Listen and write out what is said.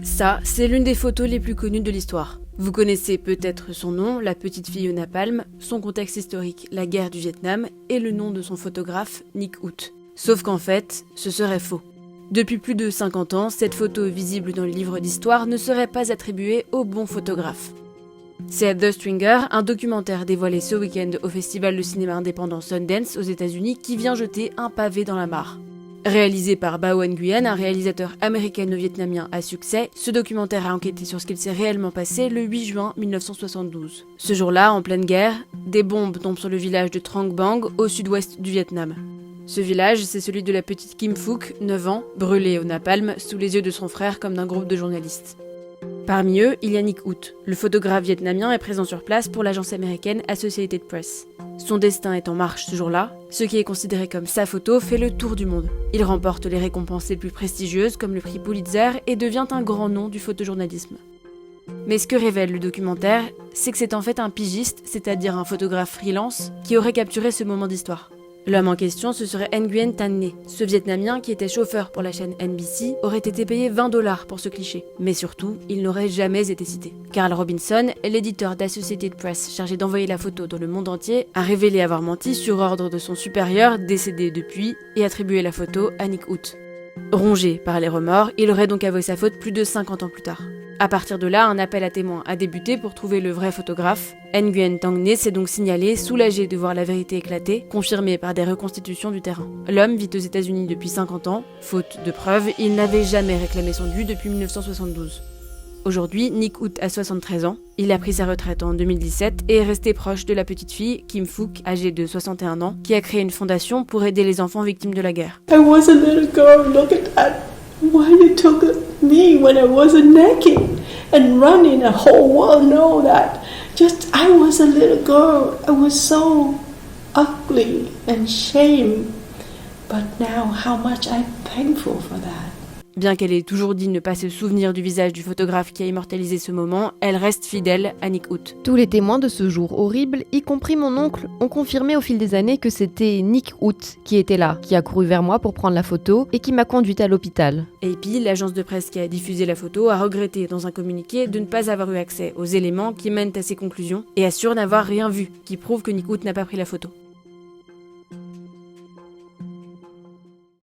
Ça, c'est l'une des photos les plus connues de l'histoire. Vous connaissez peut-être son nom, la petite fille au napalm, son contexte historique, la guerre du Vietnam, et le nom de son photographe, Nick Ut. Sauf qu'en fait, ce serait faux. Depuis plus de 50 ans, cette photo visible dans le livre d'histoire ne serait pas attribuée au bon photographe. C'est The Stringer, un documentaire dévoilé ce week-end au festival de cinéma indépendant Sundance aux États-Unis qui vient jeter un pavé dans la mare. Réalisé par Bao Nguyen, un réalisateur américano-vietnamien à succès, ce documentaire a enquêté sur ce qu'il s'est réellement passé le 8 juin 1972. Ce jour-là, en pleine guerre, des bombes tombent sur le village de Trang Bang, au sud-ouest du Vietnam. Ce village, c'est celui de la petite Kim Phuc, 9 ans, brûlée au napalm sous les yeux de son frère comme d'un groupe de journalistes. Parmi eux, il y a Nick Ut. Le photographe vietnamien est présent sur place pour l'agence américaine Associated Press. Son destin est en marche ce jour-là. Ce qui est considéré comme sa photo fait le tour du monde. Il remporte les récompenses les plus prestigieuses comme le prix Pulitzer et devient un grand nom du photojournalisme. Mais ce que révèle le documentaire, c'est que c'est en fait un pigiste, c'est-à-dire un photographe freelance, qui aurait capturé ce moment d'histoire. L'homme en question, ce serait Nguyen Tan Nhe. Ce Vietnamien, qui était chauffeur pour la chaîne NBC, aurait été payé $20 pour ce cliché. Mais surtout, il n'aurait jamais été cité. Carl Robinson, l'éditeur d'Associated Press chargé d'envoyer la photo dans le monde entier, a révélé avoir menti sur ordre de son supérieur, décédé depuis, et attribué la photo à Nick Ut. Rongé par les remords, il aurait donc avoué sa faute plus de 50 ans plus tard. À partir de là, un appel à témoins a débuté pour trouver le vrai photographe. Nguyen Tan Nhe s'est donc signalé, soulagé de voir la vérité éclater, confirmée par des reconstitutions du terrain. L'homme vit aux États-Unis depuis 50 ans. Faute de preuves, il n'avait jamais réclamé son dû depuis 1972. Aujourd'hui, Nick Ut a 73 ans. Il a pris sa retraite en 2017 et est resté proche de la petite fille, Kim Phuc, âgée de 61 ans, qui a créé une fondation pour aider les enfants victimes de la guerre. I was a little girl, look at that. Why you took me when I wasn't naked and running, the whole world know that. Just I was a little girl. I was so ugly and shame. But now how much I'm thankful for that. Bien qu'elle ait toujours dit ne pas se souvenir du visage du photographe qui a immortalisé ce moment, elle reste fidèle à Nick Ut. Tous les témoins de ce jour horrible, y compris mon oncle, ont confirmé au fil des années que c'était Nick Ut qui était là, qui a couru vers moi pour prendre la photo et qui m'a conduite à l'hôpital. AP, l'agence de presse qui a diffusé la photo, a regretté dans un communiqué de ne pas avoir eu accès aux éléments qui mènent à ses conclusions et assure n'avoir rien vu, qui prouve que Nick Ut n'a pas pris la photo.